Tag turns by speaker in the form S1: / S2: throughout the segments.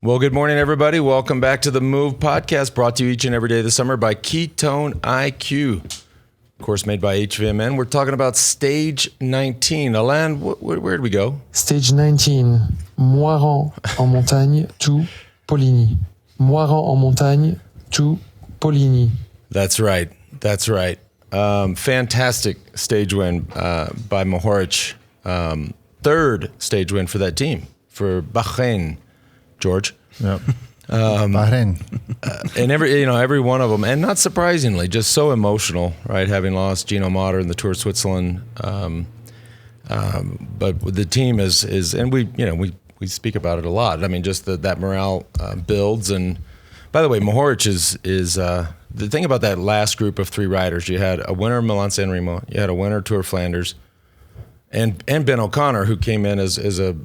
S1: Well, good morning, everybody. Welcome back to the Move podcast, brought to you each and every day this summer by Ketone IQ. Of course, made by HVMN. We're talking about stage 19. Alain, where did we go?
S2: Stage 19, Moirant en montagne to Poligny. Moirant en montagne to Poligny.
S1: That's right. Fantastic stage win by Mohorič. Third stage win for that team, for Bahrain, George.
S3: Yep. Bahrain.
S1: And every one of them, and not surprisingly, just so emotional, right? Having lost Gino Mäder in the Tour of Switzerland. But the team is, and we speak about it a lot. I mean, just that morale builds. And by the way, Mohorič is the thing about that last group of three riders. You had a winner Milan-San Remo, you had a winner Tour of Flanders, and Ben O'Connor, who came in as a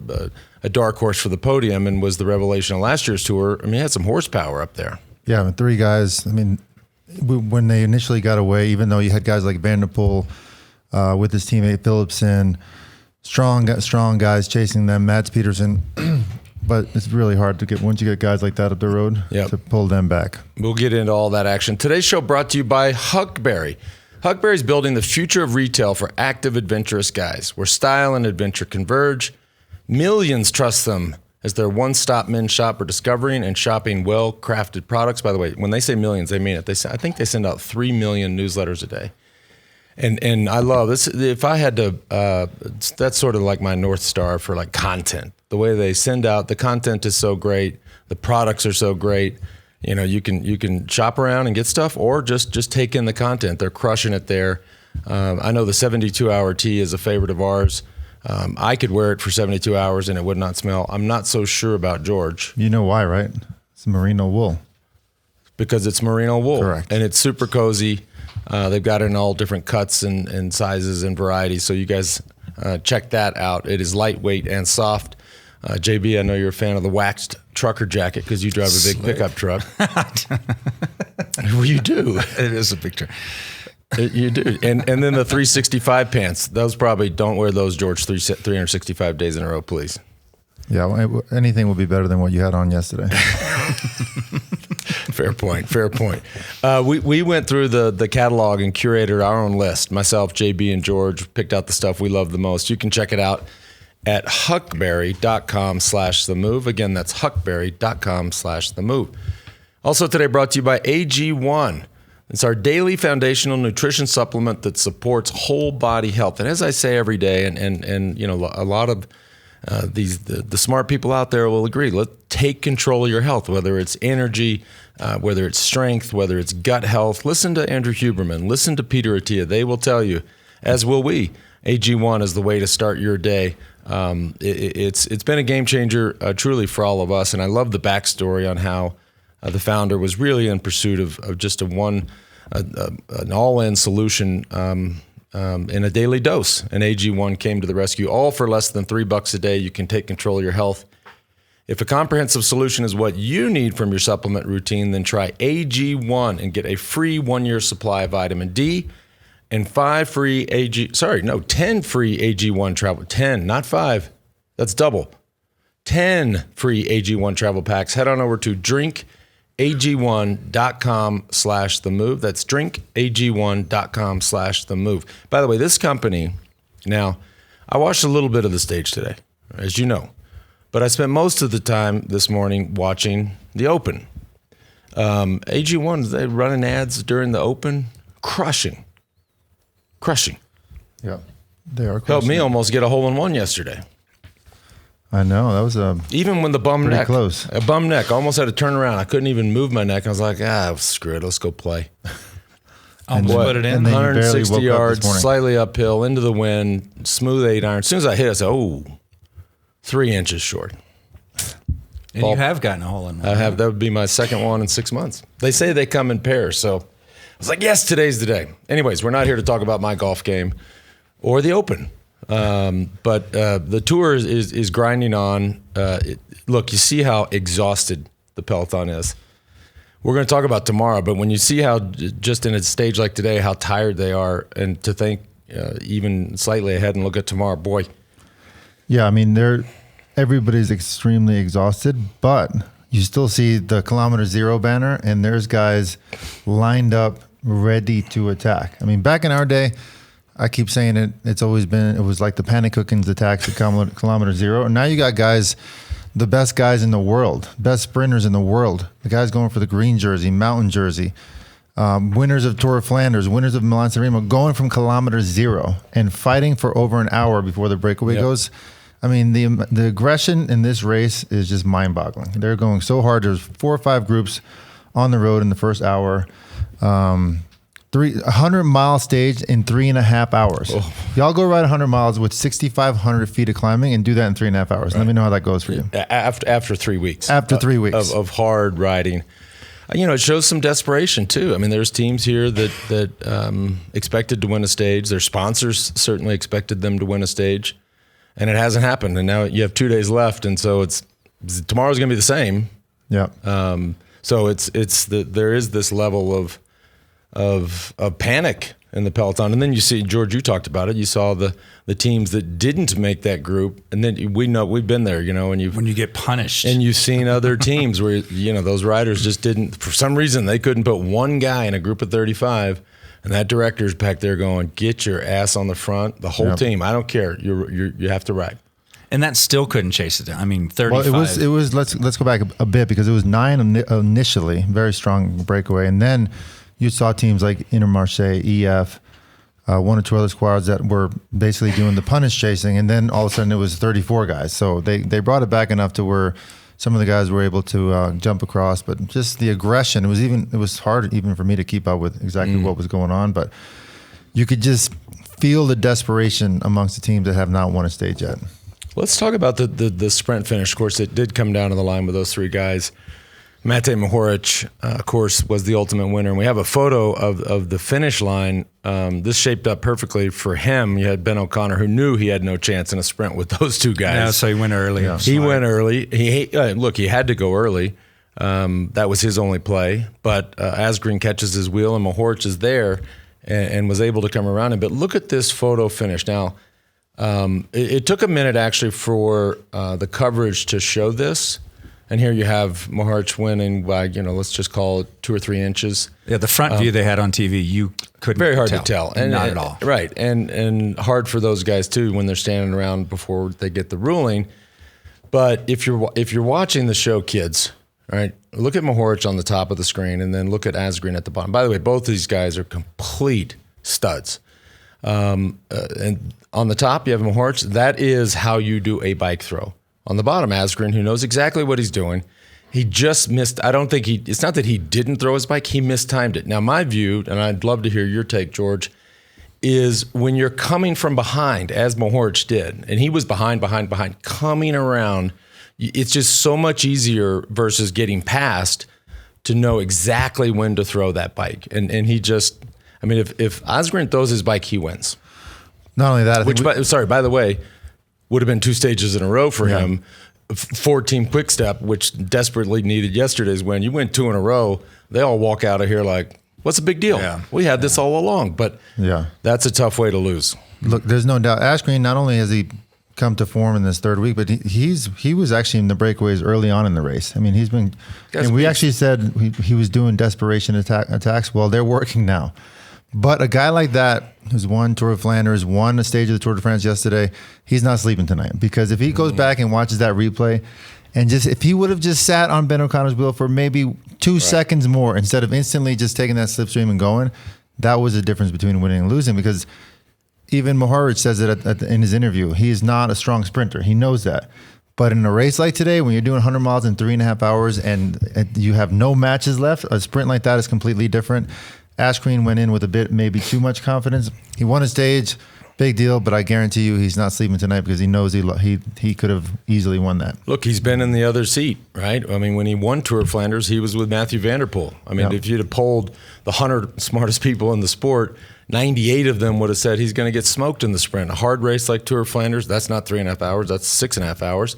S1: dark horse for the podium and was the revelation of last year's tour. I mean, he had some horsepower up there.
S3: Yeah, three guys. I mean, when they initially got away, even though you had guys like Van der Poel with his teammate Philipsen, strong guys chasing them, Mads Pedersen, but it's really hard to get, once you get guys like that up the road, to pull them back.
S1: We'll get into all that action. Today's show brought to you by Huckberry. Huckberry is building the future of retail for active, adventurous guys, where style and adventure converge. Millions trust them as their one-stop men's shop for discovering and shopping well-crafted products. By the way, when they say millions, they mean it. I think they send out 3 million newsletters a day. And I love this. If I had to, that's sort of like my North Star for like content. The way they send out, the content is so great. The products are so great. You know, you can shop around and get stuff, or just take in the content. They're crushing it there. I know the 72-hour tee is a favorite of ours. I could wear it for 72 hours and it would not smell. I'm not so sure about George.
S3: You know why, right? It's merino wool.
S1: Because it's merino wool.
S3: Correct.
S1: And it's super cozy. They've got it in all different cuts and sizes and varieties. So you guys check that out. It is lightweight and soft. JB, I know you're a fan of the waxed trucker jacket because you drive a big pickup truck. Well, you do.
S4: It is a big truck.
S1: You do. And then the 365 pants. Those probably, don't wear those, George, 365 days in a row, please.
S3: Yeah, well, anything will be better than what you had on yesterday.
S1: Fair point. We went through the catalog and curated our own list. Myself, JB, and George picked out the stuff we love the most. You can check it out at huckberry.com/themove. Again, that's huckberry.com/themove. Also today brought to you by AG1. It's our daily foundational nutrition supplement that supports whole body health. And as I say every day, and you know, a lot of the smart people out there will agree, let's take control of your health, whether it's energy, whether it's strength, whether it's gut health. Listen to Andrew Huberman, listen to Peter Attia. They will tell you, as will we, AG1 is the way to start your day. It's been a game changer, truly, for all of us. And I love the backstory on how the founder was really in pursuit of just an all-in solution in a daily dose. And AG1 came to the rescue, all for less than $3 a day. You can take control of your health. If a comprehensive solution is what you need from your supplement routine, then try AG1 and get a free 1-year supply of vitamin D and 10 free AG1 travel. 10, not 5. That's double. 10 free AG1 travel packs. Head on over to drinkag1.com/themove. That's drinkag1.com/themove. By the way, this company, now, I watched a little bit of the stage today, as you know, but I spent most of the time this morning watching the Open. AG1, they running ads during the Open, crushing.
S3: Yeah, they are.
S1: Helped me almost get a hole-in-one yesterday.
S3: I know, that was
S1: even when the bum neck,
S3: close.
S1: A bum neck, I almost had to turn around. I couldn't even move my neck. I was like, screw it, let's go play.
S4: Almost put it in.
S1: 160 yards, slightly uphill, into the wind, smooth 8-iron. As soon as I hit it, I said, 3 inches short.
S4: And you have gotten a hole-in-one.
S1: I have. That would be my second one in 6 months. They say they come in pairs, so I was like, yes, today's the day. Anyways, we're not here to talk about my golf game or the Open. But the tour is grinding on. Look, you see how exhausted the Peloton is. We're going to talk about tomorrow, but when you see how just in a stage like today, how tired they are, and to think even slightly ahead and look at tomorrow, boy.
S3: Yeah, I mean, everybody's extremely exhausted, but you still see the kilometer zero banner, and there's guys lined up ready to attack. I mean, back in our day, I keep saying it, it was like the panic cookings attacks at kilometer zero. And now you got guys, the best guys in the world, best sprinters in the world, the guys going for the green jersey, mountain jersey, winners of Tour of Flanders, winners of Milan-San Remo, going from kilometer zero and fighting for over an hour before the breakaway goes. I mean, the aggression in this race is just mind-boggling. They're going so hard. There's 4 or 5 groups on the road in the first hour. 100-mile stage in 3.5 hours. Oh. Y'all go ride 100 miles with 6,500 feet of climbing and do that in 3.5 hours. Right. Let me know how that goes for you.
S1: After 3 weeks.
S3: After 3 weeks.
S1: Of hard riding. You know, it shows some desperation, too. I mean, there's teams here that expected to win a stage. Their sponsors certainly expected them to win a stage. And it hasn't happened. And now you have 2 days left. And so tomorrow's going to be the same.
S3: Yeah.
S1: So there is this level of panic in the peloton. And then you see, George, you talked about it. You saw the teams that didn't make that group. And then we've been there, you know, and when
S4: you get punished.
S1: And you've seen other teams where, you know, those riders just didn't, for some reason, they couldn't put one guy in a group of 35. And that director's back there going, get your ass on the front, the whole team. I don't care. You have to ride.
S4: And that still couldn't chase it down. I mean, 35.
S3: Well, it was. Let's go back a bit, because it was 9 initially, very strong breakaway, and then you saw teams like Intermarché, EF, 1 or 2 other squads that were basically doing the punish chasing, and then all of a sudden it was 34 guys. So they brought it back enough to where some of the guys were able to jump across, but just the aggression. It was hard even for me to keep up with exactly what was going on, but you could just feel the desperation amongst the teams that have not won a stage yet.
S1: Let's talk about the sprint finish. Of course, it did come down to the line with those 3 guys. Matej Mohorič, of course, was the ultimate winner. And we have a photo of the finish line. This shaped up perfectly for him. You had Ben O'Connor, who knew he had no chance in a sprint with those 2 guys.
S4: Yeah, so he went early.
S1: Yeah. He went early. He had to go early. That was his only play. But Asgreen catches his wheel, and Mohorič is there and was able to come around him. But look at this photo finish. Now, it took a minute, actually, for the coverage to show this. And here you have Mohorič winning by, you know, let's just call it 2 or 3 inches.
S4: Yeah, the front view they had on TV, you couldn't
S1: very hard to tell.
S4: And not at all.
S1: Right. And hard for those guys, too, when they're standing around before they get the ruling. But if you're watching the show, kids, right, look at Mohorič on the top of the screen and then look at Asgreen at the bottom. By the way, both of these guys are complete studs. And on the top, you have Mohorič. That is how you do a bike throw. On the bottom, Asgreen, who knows exactly what he's doing. He just missed. It's not that he didn't throw his bike, he mistimed it. Now, my view, and I'd love to hear your take, George, is when you're coming from behind, as Mohorič did, and he was behind, coming around, it's just so much easier versus getting past to know exactly when to throw that bike. And he just, I mean, if Asgreen throws his bike, he wins.
S3: Not only that,
S1: by the way, would have been 2 stages in a row for him. 4-team quick-step, which desperately needed yesterday's win. You win 2 in a row, they all walk out of here like, what's the big deal? Yeah. We had this all along. But that's a tough way to lose.
S3: Look, there's no doubt. Asgreen, not only has he come to form in this 3rd week, but he was actually in the breakaways early on in the race. I mean, he's been, and we actually said he was doing desperation attacks. Well, they're working now. But a guy like that, who's won Tour of Flanders, won a stage of the Tour de France yesterday, he's not sleeping tonight. Because if he goes back and watches that replay, and if he would have just sat on Ben O'Connor's wheel for maybe 2 seconds more instead of instantly just taking that slipstream and going, that was the difference between winning and losing. Because even Mohorič says it in his interview, he is not a strong sprinter. He knows that. But in a race like today, when you're doing 100 miles in 3.5 hours and you have no matches left, a sprint like that is completely different. Asgreen went in with a bit, maybe too much confidence. He won a stage, big deal, but I guarantee you he's not sleeping tonight because he knows he could have easily won that.
S1: Look, he's been in the other seat, right? I mean, when he won Tour of Flanders, he was with Matthew van der Poel. I mean, if you'd have polled the 100 smartest people in the sport, 98 of them would have said he's going to get smoked in the sprint. A hard race like Tour of Flanders, that's not 3.5 hours, that's 6.5 hours.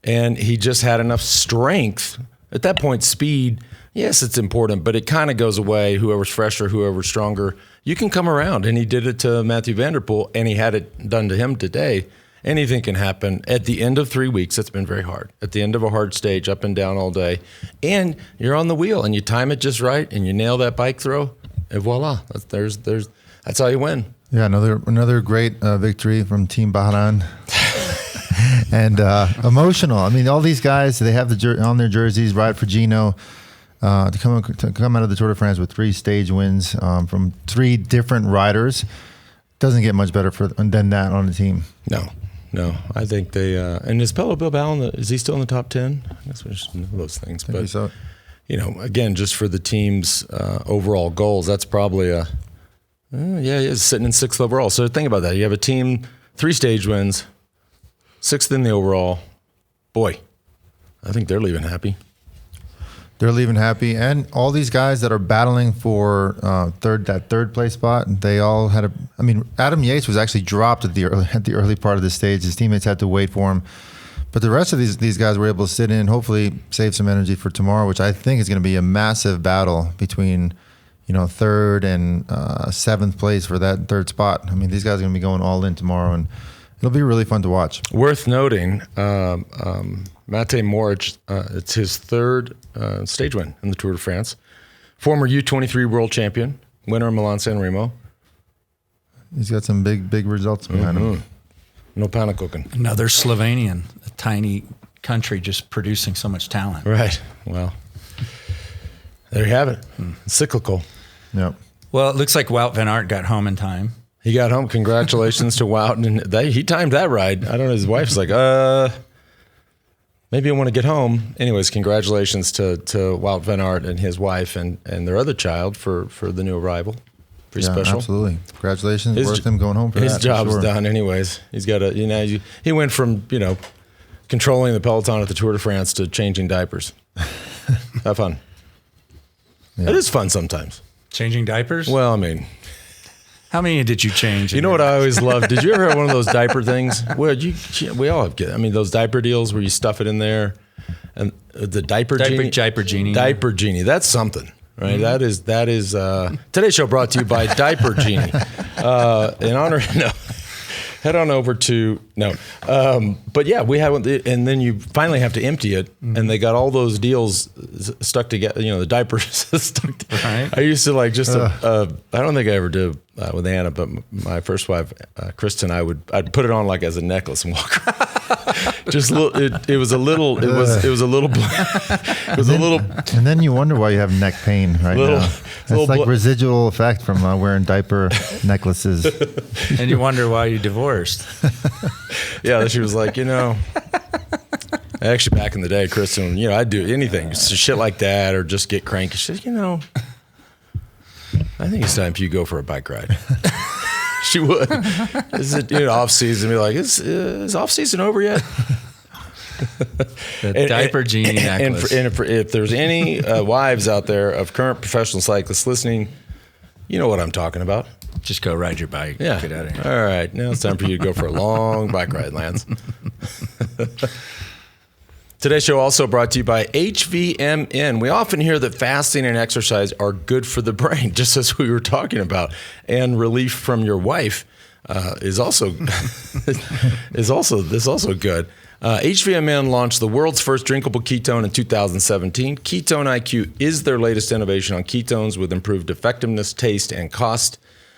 S1: And he just had enough strength. At that point, speed, yes, it's important, but it kind of goes away. Whoever's fresher, whoever's stronger, you can come around. And he did it to Matthew van der Poel, and he had it done to him today. Anything can happen. At the end of 3 weeks, it's been very hard. At the end of a hard stage, up and down all day, and you're on the wheel, and you time it just right, and you nail that bike throw, and voila, that's how you win.
S3: Yeah, another great victory from Team Bahrain. And emotional. I mean, all these guys, they have on their jerseys, ride for Gino, to come out of the Tour de France with 3 stage wins from 3 different riders. Doesn't get much better than that on the team.
S1: No, I think they and is Pello Bilbao is he still in the top 10? I guess we should know those things.
S3: Maybe
S1: but
S3: so.
S1: Again, just for the team's overall goals, that's probably he's sitting in 6th overall. So think about that. You have a team, 3 stage wins, 6th in the overall. Boy, I think they're leaving happy.
S3: They're leaving happy, and all these guys that are battling for third place spot, they all had Adam Yates was actually dropped at the early part of the stage. His teammates had to wait for him, but the rest of these guys were able to sit in, hopefully save some energy for tomorrow, which I think is going to be a massive battle between 3rd and 7th place for that 3rd spot. I mean, these guys are going to be going all in tomorrow, and it'll be really fun to watch.
S1: Worth noting, Matej Mohorič, it's his 3rd stage win in the Tour de France. Former U23 world champion, winner of Milan-San Remo.
S3: He's got some big results behind him.
S1: No pannenkoeken.
S4: Another Slovenian, a tiny country just producing so much talent.
S1: Right. Well, there you have it. Cyclical.
S3: Yep.
S4: Well, it looks like Wout van Aert got home in time.
S1: He got home. Congratulations to Wout. And he timed that ride. I don't know. His wife's like, maybe I want to get home. Anyways, congratulations to Wout van Aert and his wife and their other child for the new arrival. Pretty special.
S3: Absolutely. Congratulations. Worth him going home for
S1: his
S3: that.
S1: His job's done anyways. He's got he went from, controlling the peloton at the Tour de France to changing diapers. Have fun. Yeah. It is fun sometimes.
S4: Changing diapers?
S1: Well, I mean,
S4: how many did you change?
S1: You know what I always loved? Did you ever have one of those diaper things? Well, we all have. Those diaper deals where you stuff it in there, and the diaper genie. Diaper genie. That's something, right? Mm-hmm. That is. Today's show brought to you by Diaper Genie. In honor. No. Head on over to but yeah, we have, and then you finally have to empty it, and they got all those deals stuck together. The diapers stuck together. Right. I used to I don't think I ever did with Anna, but my first wife, Kristen, I'd put it on as a necklace and walk around. It was a little.
S3: And then you wonder why you have neck pain now. It's like residual effect from wearing diaper necklaces.
S4: And you wonder why you divorced.
S1: Yeah, she was like, actually back in the day, Kristen, I'd do anything, shit like that, or just get cranky. She said, I think it's time for you to go for a bike ride. She would. Is it off season? Be like, is off season over yet?
S4: The diaper genie necklace.
S1: And if there's any wives out there of current professional cyclists listening, you know what I'm talking about.
S4: Just go ride your bike.
S1: Yeah.
S4: Get out of here.
S1: All right. Now it's time for you to go for a long bike ride, Lance. Today's show also brought to you by HVMN. We often hear that fasting and exercise are good for the brain, just as we were talking about, and relief from your wife is also good. HVMN launched the world's first drinkable ketone in 2017. Ketone IQ is their latest innovation on ketones with improved effectiveness, taste, and cost.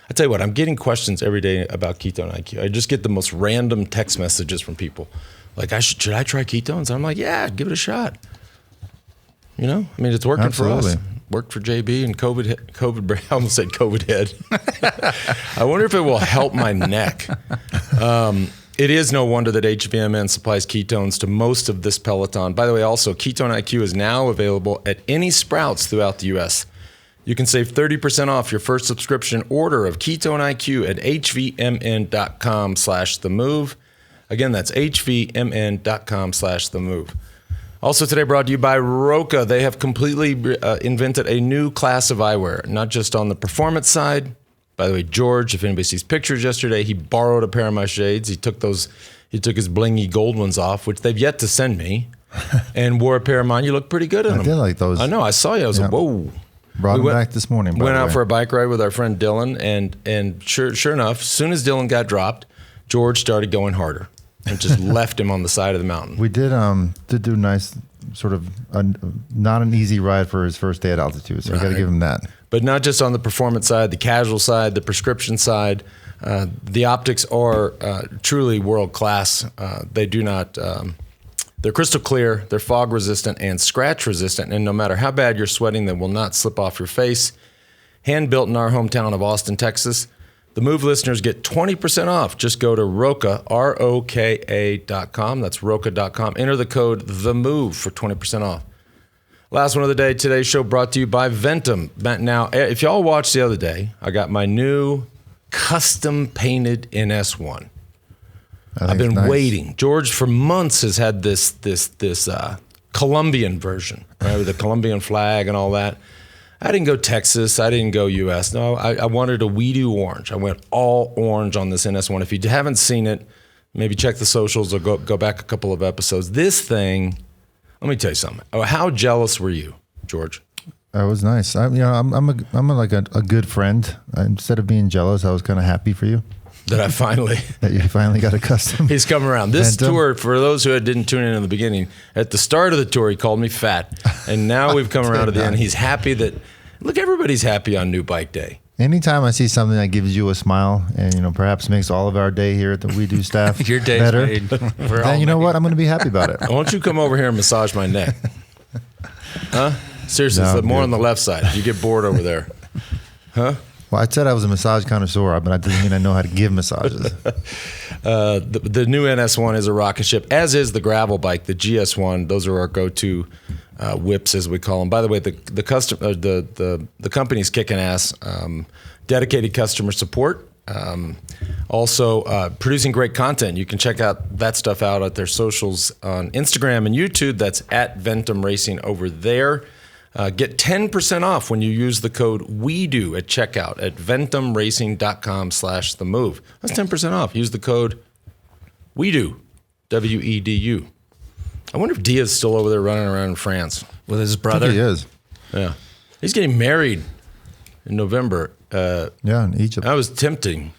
S1: I tell you what, I'm getting questions every day about Ketone IQ. I just get the most random text messages from people. Like, should I try ketones? I'm like, yeah, give it a shot. It's working for us. Worked for JB and COVID. I almost said COVID head. I wonder if it will help my neck. It is no wonder that HVMN supplies ketones to most of this peloton. By the way, also, Ketone IQ is now available at any Sprouts throughout the U.S. You can save 30% off your first subscription order of Ketone IQ at hvmn.com/themove. Again, that's hvmn.com/themove. Also today brought to you by Roka. They have completely invented a new class of eyewear, not just on the performance side. By the way, George, if anybody sees pictures yesterday, he borrowed a pair of my shades. He took his blingy gold ones off, which they've yet to send me, and wore a pair of mine. You look pretty good in them.
S3: I did like those.
S1: I know. I saw you. I was like, whoa.
S3: Brought them back this morning.
S1: Went out for a bike ride with our friend Dylan, and sure enough, as soon as Dylan got dropped, George started going harder. and just left him on the side of the mountain.
S3: We did do nice, sort of not an easy ride for his first day at altitude. So we got to give him that. But
S1: not just on the performance side, the casual side, the prescription side. The optics are truly world class. They do not. They're crystal clear. They're fog resistant and scratch resistant. And no matter how bad you're sweating, they will not slip off your face. Hand built in our hometown of Austin, Texas. The Move listeners get 20% off. Just go to Roka, ROKA.com. That's Roka.com. Enter the code THEMOVE for 20% off. Last one of the day. Today's show brought to you by Ventum. Now, if y'all watched the other day, I got my new custom painted NS1. I've been waiting. George, for months, has had this Colombian version, right, with the Colombian flag and all that. I didn't go Texas. I didn't go U.S. No, I wanted a We-Do orange. I went all orange on this NS1. If you haven't seen it, maybe check the socials or go back a couple of episodes. This thing, let me tell you something. How jealous were you, George?
S3: That was nice. I'm like a good friend. Instead of being jealous, I was kind of happy for you.
S1: That
S3: you finally got a custom.
S1: He's come around. This tour, for those who didn't tune in the beginning, at the start of the tour, he called me fat. And now we've come around to the end. He's happy that, look, everybody's happy on New Bike Day.
S3: Anytime I see something that gives you a smile and, perhaps makes all of our day here at the We Do staff
S4: your day's
S3: better,
S4: made.
S3: Then you know what? I'm going to be happy about it.
S1: Why don't you come over here and massage my neck? Huh? Seriously,
S3: No,
S1: it's more on the left side. You get bored over there. Huh?
S3: Well, I said I was a massage connoisseur, but that doesn't mean I know how to give massages.
S1: The new NS1 is a rocket ship, as is the gravel bike, the GS1. Those are our go-to whips, as we call them. By the way, the company's kicking ass. Dedicated customer support. Also producing great content. You can check out that stuff out at their socials on Instagram and YouTube. That's at Ventum Racing over there. Get 10% off when you use the code WEDO at checkout at ventumracing.com/themove. That's 10% off. Use the code WEDO, WEDU. I wonder if Dia's still over there running around in France.
S4: With his brother?
S3: I think he is.
S1: Yeah. He's getting married in November.
S3: In Egypt.
S1: That was tempting.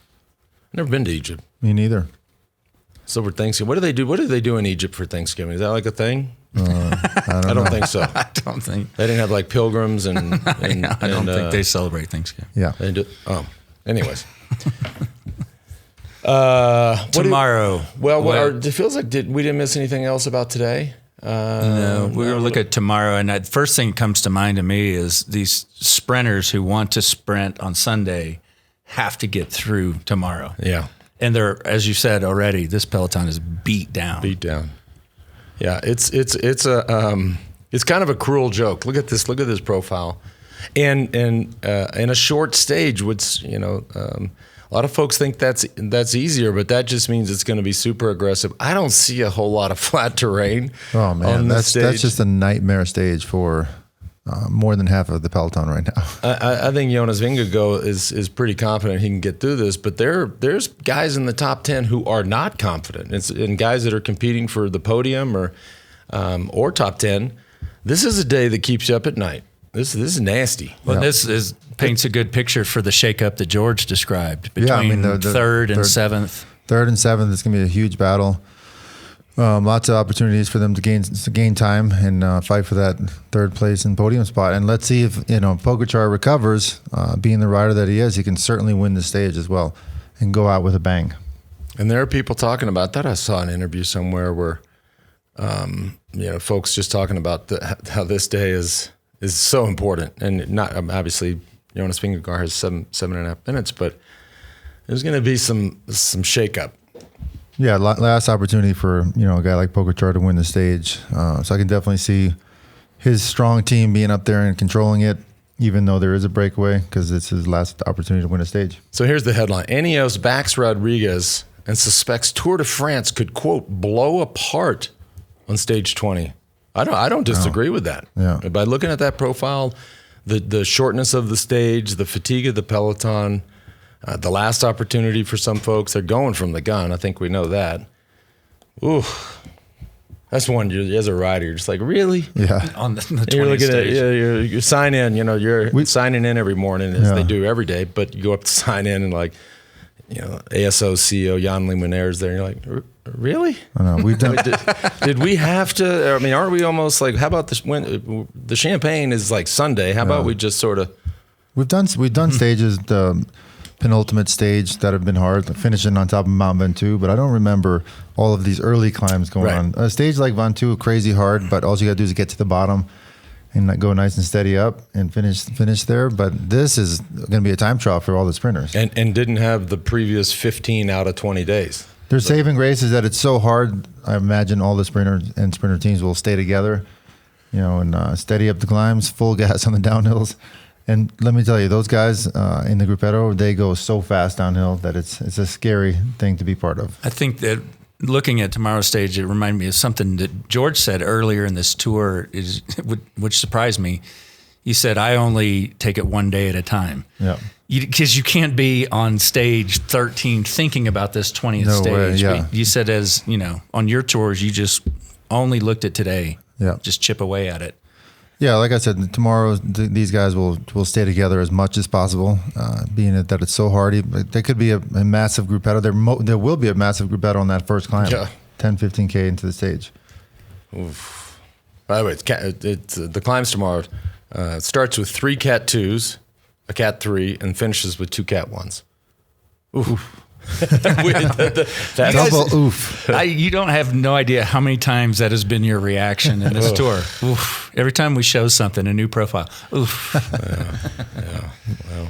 S1: I've never been to Egypt.
S3: Me neither.
S1: So for Thanksgiving, what do they do? What do they do in Egypt for Thanksgiving? Is that like a thing?
S3: I
S1: don't think so.
S4: I don't think.
S1: They didn't have like pilgrims and
S4: I don't think they celebrate Thanksgiving.
S3: Yeah.
S1: They do. Oh, anyways.
S4: Tomorrow.
S1: It feels like we didn't miss anything else about today.
S4: No, we're going to look at tomorrow. And the first thing that comes to mind to me is these sprinters who want to sprint on Sunday have to get through tomorrow.
S1: Yeah.
S4: And they're, as you said already, this Peloton is beat down.
S1: Yeah, it's kind of a cruel joke. Look at this profile, and in a short stage, a lot of folks think that's easier, but that just means it's going to be super aggressive. I don't see a whole lot of flat terrain.
S3: Oh man, that's just a nightmare stage for more than half of the Peloton right now.
S1: I think Jonas Vingegaard is pretty confident he can get through this, but there's guys in the top 10 who are not confident, and guys that are competing for the podium or top 10. This is a day that keeps you up at night. This is nasty.
S4: Well, this paints a good picture for the shakeup that George described between third and seventh.
S3: Third and seventh is going to be a huge battle. Lots of opportunities for them to gain time and fight for that third place and podium spot. And let's see if Pogačar recovers. Being the rider that he is, he can certainly win the stage as well and go out with a bang.
S1: And there are people talking about that. I saw an interview somewhere where, folks just talking about how this day is so important, and not obviously Jonas Vingegaard has 7.5 minutes, but there's going to be some shakeup.
S3: Yeah, last opportunity for a guy like Pogačar to win the stage. So I can definitely see his strong team being up there and controlling it, even though there is a breakaway, because it's his last opportunity to win a stage.
S1: So here's the headline: Ineos backs Rodriguez and suspects Tour de France could, quote, blow apart on stage 20. I don't disagree with that.
S3: Yeah.
S1: By looking at that profile, the shortness of the stage, the fatigue of the Peloton. The last opportunity for some folks, they're going from the gun. I think we know that. Ooh, that's one. As a rider, you're just like, really?
S3: Yeah.
S4: On the 20
S1: you're looking
S4: stage.
S1: at you sign in. You're signing in every morning, as they do every day. But you go up to sign in, and like, ASO CEO Jan Lemonaire is there. And you're like, really?
S3: I know we've done.
S1: Did we have to? I mean, aren't we almost like? How about when the champagne is like Sunday? How about we just sort of?
S3: We've done stages, the penultimate stage that have been hard, like finishing on top of Mount Ventoux, but I don't remember all of these early climbs going on. A stage like Ventoux, crazy hard, but all you got to do is get to the bottom and go nice and steady up and finish there. But this is going to be a time trial for all the sprinters.
S1: And didn't have the previous 15 out of 20 days.
S3: Their saving grace is that it's so hard. I imagine all the sprinter teams will stay together, and steady up the climbs, full gas on the downhills. And let me tell you, those guys in the Gruppetto, they go so fast downhill that it's a scary thing to be part of.
S4: I think that looking at tomorrow's stage, it reminded me of something that George said earlier in this tour, which surprised me. He said, I only take it one day at a time.
S3: Yeah.
S4: Because you can't be on stage 13 thinking about this 20th stage.
S3: Way, yeah.
S4: You said on your tours, you just only looked at today.
S3: Yeah.
S4: Just chip away at it.
S3: Yeah, like I said, tomorrow these guys will stay together as much as possible, being that it's so hard. There could be a massive gruppetto. There will be a massive gruppetto on that first climb, 10, 15K into the stage.
S1: Oof. By the way, it's the climbs tomorrow. It starts with 3 Cat 2s, a Cat 3, and finishes with 2 Cat 1s. Oof.
S3: Double oof.
S4: You don't have no idea how many times that has been your reaction in this tour. Oof. Every time we show something, a new profile. Oof.
S1: Yeah. Well,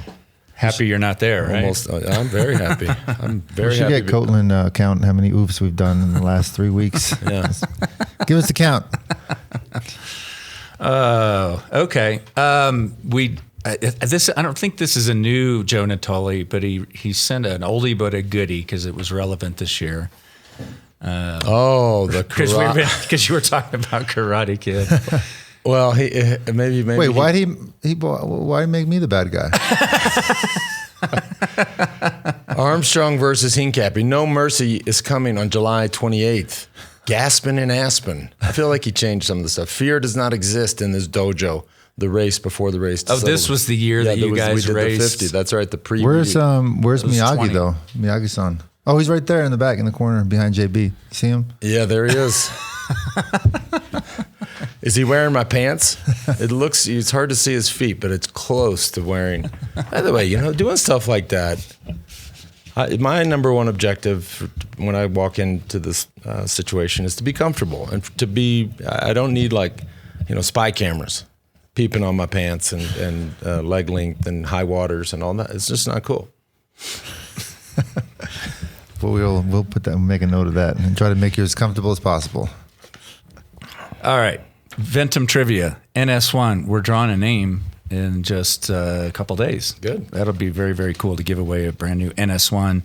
S4: happy you're not there, right?
S1: Almost. I'm very happy. I'm very happy.
S3: We should get Coatland count how many oofs we've done in the last 3 weeks.
S1: Yeah.
S3: Give us the count.
S4: Oh, okay. I don't think this is a new Joe Natoli, but he sent an oldie but a goodie because it was relevant this year. Because you were talking about Karate Kid.
S1: Well, he maybe.
S3: Wait, why make me the bad guy?
S1: Armstrong versus Hincapie. No Mercy is coming on July 28th. Gaspin and Aspen. I feel like he changed some of the stuff. Fear does not exist in this dojo. The race before the race.
S4: Oh, this was the year that you guys
S1: we did
S4: raced.
S1: the 50. That's right. The pre.
S3: Where's Miyagi
S4: 20.
S3: though? Miyagi-san. Oh, he's right there in the back in the corner behind JB. You see him?
S1: Yeah, there he is. Is he wearing my pants? It's hard to see his feet, but it's close to wearing. By the way, doing stuff like that. My number one objective when I walk into this situation is to be comfortable and to be. I don't need spy cameras peeping on my pants and leg length and high waters and all that. It's just not cool.
S3: But we'll put that. Make a note of that and try to make you as comfortable as possible.
S4: All right, Ventum trivia NS1. We're drawing a name in just a couple days.
S1: Good.
S4: That'll be very, very cool to give away a brand new NS1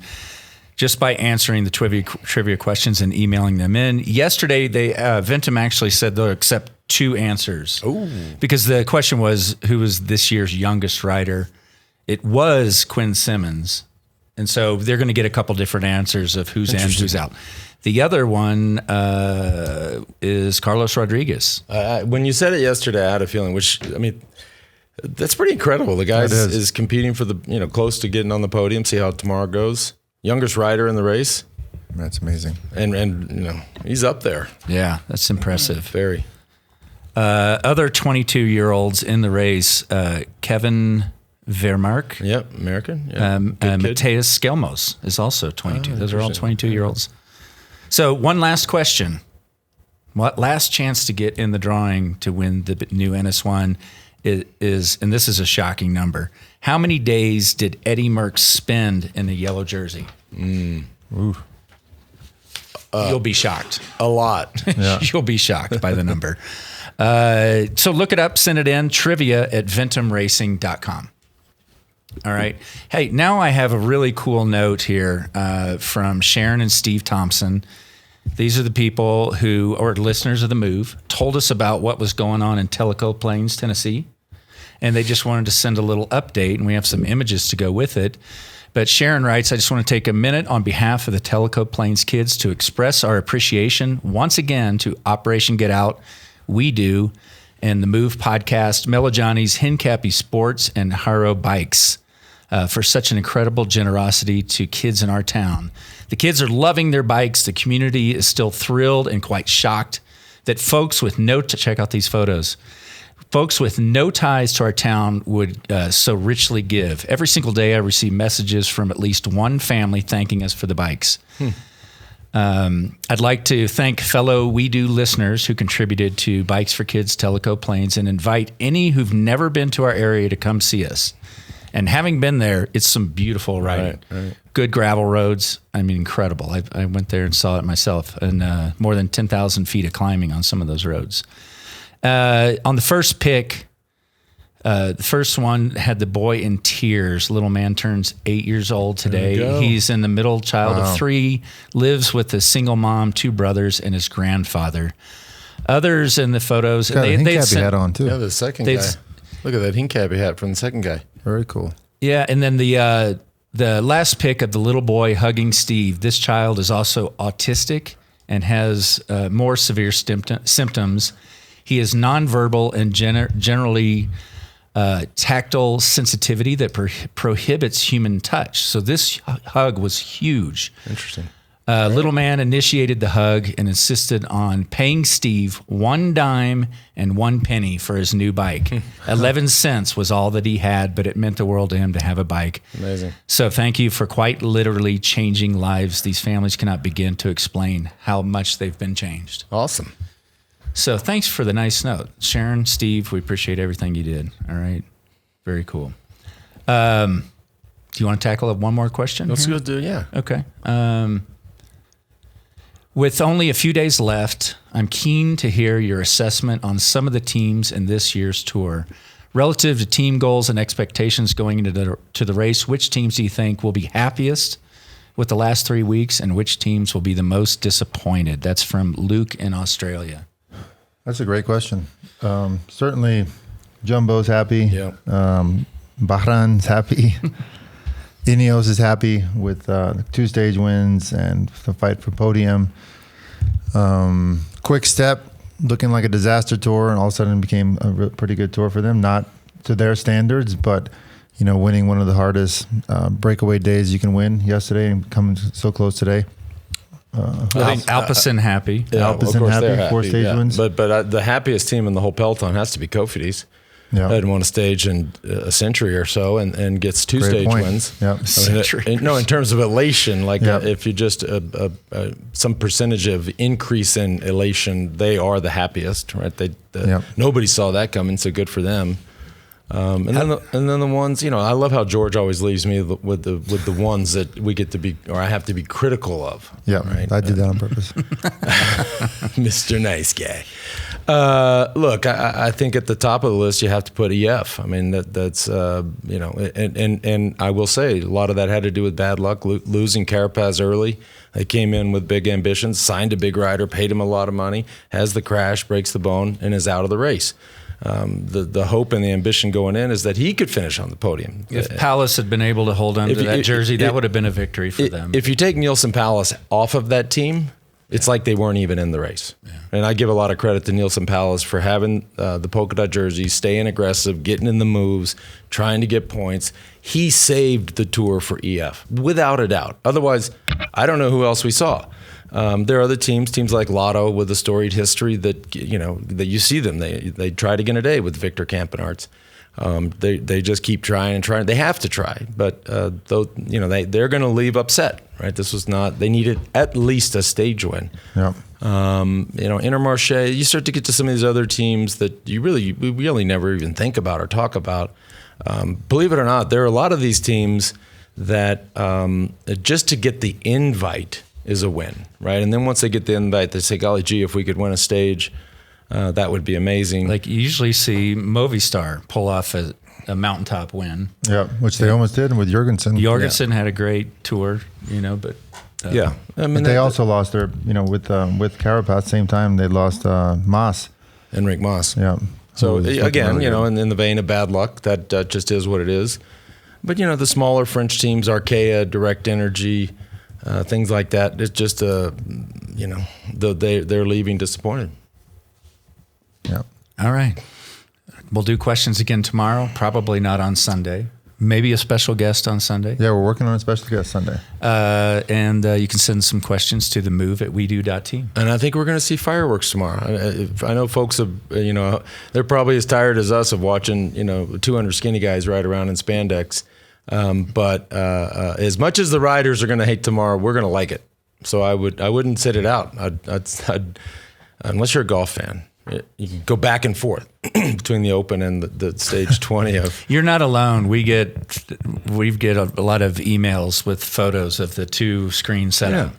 S4: just by answering the trivia questions and emailing them in. Yesterday, Ventum actually said they'll accept 2 answers.
S1: Ooh.
S4: Because the question was, who was this year's youngest rider? It was Quinn Simmons. And so they're going to get a couple different answers of who's in, who's out. The other one is Carlos Rodriguez.
S1: When you said it yesterday, I had a feeling, that's pretty incredible. The guy is competing for the, close to getting on the podium, see how tomorrow goes. Youngest rider in the race.
S3: That's amazing.
S1: And he's up there.
S4: Yeah, that's impressive.
S1: Very.
S4: Other 22-year-olds in the race, Kevin Vermark.
S1: Yep, American. Yeah.
S4: Mateus Skelmos is also 22. Those are all 22-year-olds. So one last question. What last chance to get in the drawing to win the new NS1 is, and this is a shocking number, how many days did Eddie Merckx spend in the yellow jersey? You'll be shocked.
S1: A lot.
S3: Yeah.
S4: You'll be shocked by the number. So look it up, send it in, trivia@ventumracing.com. All right. Hey, now I have a really cool note here from Sharon and Steve Thompson. These are the people who are listeners of The Move, told us about what was going on in Tellico Plains, Tennessee, and they just wanted to send a little update, and we have some images to go with it. But Sharon writes, I just want to take a minute on behalf of the Tellico Plains kids to express our appreciation once again to Operation Get Out, We Do, and the Move podcast, Mellow Johnny's, Hincapie Sports, and Haro Bikes. for such an incredible generosity to kids in our town. The kids are loving their bikes. The community is still thrilled and quite shocked that folks with check out these photos. Folks with no ties to our town would so richly give. Every single day I receive messages from at least one family thanking us for the bikes. I'd like to thank fellow We Do listeners who contributed to Bikes for Kids Teleco Plains and invite any who've never been to our area to come see us. And having been there, it's some beautiful riding.
S1: Right.
S4: Good gravel roads. I mean, incredible. I went there and saw it myself, and more than 10,000 feet of climbing on some of those roads. On the first pick, the first one had the boy in tears. Little man turns 8 years old today. He's in the middle child of 3, lives with a single mom, 2 brothers, and his grandfather. Others in the photos,
S3: They had on too.
S1: Yeah, the second guy. Look at that Hincapie hat from the second guy.
S3: Very cool.
S4: Yeah, and then the last pic of the little boy hugging Steve. This child is also autistic and has more severe symptoms. He is nonverbal and generally tactile sensitivity that prohibits human touch. So this hug was huge.
S1: Interesting.
S4: Little man initiated the hug and insisted on paying Steve $1 and 1 penny for his new bike. 11 cents was all that he had, but it meant the world to him to have a bike.
S1: Amazing.
S4: So thank you for quite literally changing lives. These families cannot begin to explain how much they've been changed.
S1: Awesome.
S4: So thanks for the nice note. Sharon, Steve, we appreciate everything you did. All right. Very cool. Do you want to tackle one more question?
S1: Let's
S4: here?
S1: go do it, yeah.
S4: Okay. With only a few days left, I'm keen to hear your assessment on some of the teams in this year's tour. Relative to team goals and expectations going into the race, which teams do you think will be happiest with the last 3 weeks, and which teams will be the most disappointed? That's from Luke in Australia.
S3: That's a great question. Certainly, Jumbo's happy.
S1: Yeah.
S3: Bahrain's happy. Ineos is happy with 2 stage wins and the fight for podium. QuickStep looking like a disaster tour, and all of a sudden became a pretty good tour for them. Not to their standards, but winning one of the hardest breakaway days you can win yesterday and coming so close today.
S4: I think Alpecin happy.
S1: Yeah,
S3: Alpecin happy, 4 stage wins.
S1: But the happiest team in the whole peloton has to be Cofidis.
S3: Yeah.
S1: Hadn't won a stage in a century or so, and gets 2
S3: Great
S1: stage
S3: point.
S1: wins.
S3: Yep.
S1: In terms of elation,
S3: Yep.
S1: if you just some percentage of increase in elation, they are the happiest, right?
S3: Yep.
S1: Nobody saw that coming, so good for them. And then the ones, I love how George always leaves me with the ones that we get to be, or I have to be critical of.
S3: Yeah,
S1: right?
S3: I did that on purpose.
S1: Mr. Nice Guy. Look, I think at the top of the list you have to put EF. I mean that's and I will say a lot of that had to do with bad luck, losing Carapaz early. They came in with big ambitions, signed a big rider, paid him a lot of money, has the crash, breaks the bone, and is out of the race. The hope and the ambition going in is that he could finish on the podium.
S4: If Palace had been able to hold on to that jersey, that would have been a victory for them.
S1: If you take Nielsen Palace off of that team, it's like they weren't even in the race. Yeah. And I give a lot of credit to Nielsen Palace for having the polka dot jersey, staying aggressive, getting in the moves, trying to get points. He saved the tour for EF, without a doubt. Otherwise, I don't know who else we saw. There are other teams like Lotto with a storied history that that you see them. They tried again today with Victor Campenarts. They just keep trying and trying. They have to try, but they're going to leave upset. Right? This was not. They needed at least a stage win.
S3: Yeah.
S1: Intermarché. You start to get to some of these other teams that we really never even think about or talk about. Believe it or not, there are a lot of these teams that just to get the invite is a win, right? And then once they get the invite, they say, golly gee, if we could win a stage, that would be amazing.
S4: Like you usually see Movistar pull off a mountaintop win.
S3: Yeah, which they almost did with Jorgensen.
S4: Jorgensen had a great tour, but...
S1: yeah. I mean,
S3: but they also lost their, with Carapaz, same time they lost Mas.
S1: Enric Mas.
S3: Yeah.
S1: So again, really in the vein of bad luck, that just is what it is. But, the smaller French teams, Arkea, Direct Energy... things like that. It's just, they're leaving disappointed.
S3: Yeah.
S4: All right. We'll do questions again tomorrow. Probably not on Sunday. maybe a special guest on Sunday.
S3: Yeah, we're working on a special guest Sunday.
S4: And you can send some questions to themove@wedo.team.
S1: And I think we're going to see fireworks tomorrow. I know folks have, they're probably as tired as us of watching, 200 skinny guys ride around in spandex. But as much as the riders are going to hate tomorrow, we're going to like it. So I wouldn't sit it out. I'd unless you're a golf fan. You can go back and forth between the Open and the stage 20 of.
S4: You're not alone. We get a lot of emails with photos of the 2-screen setup.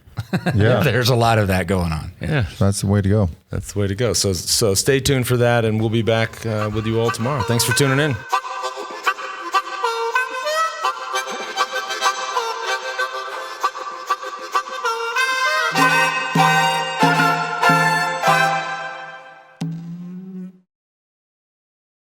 S3: Yeah.
S4: There's a lot of that going on.
S1: Yeah.
S3: That's the way to go.
S1: That's the way to go. So stay tuned for that, and we'll be back with you all tomorrow. Thanks for tuning in.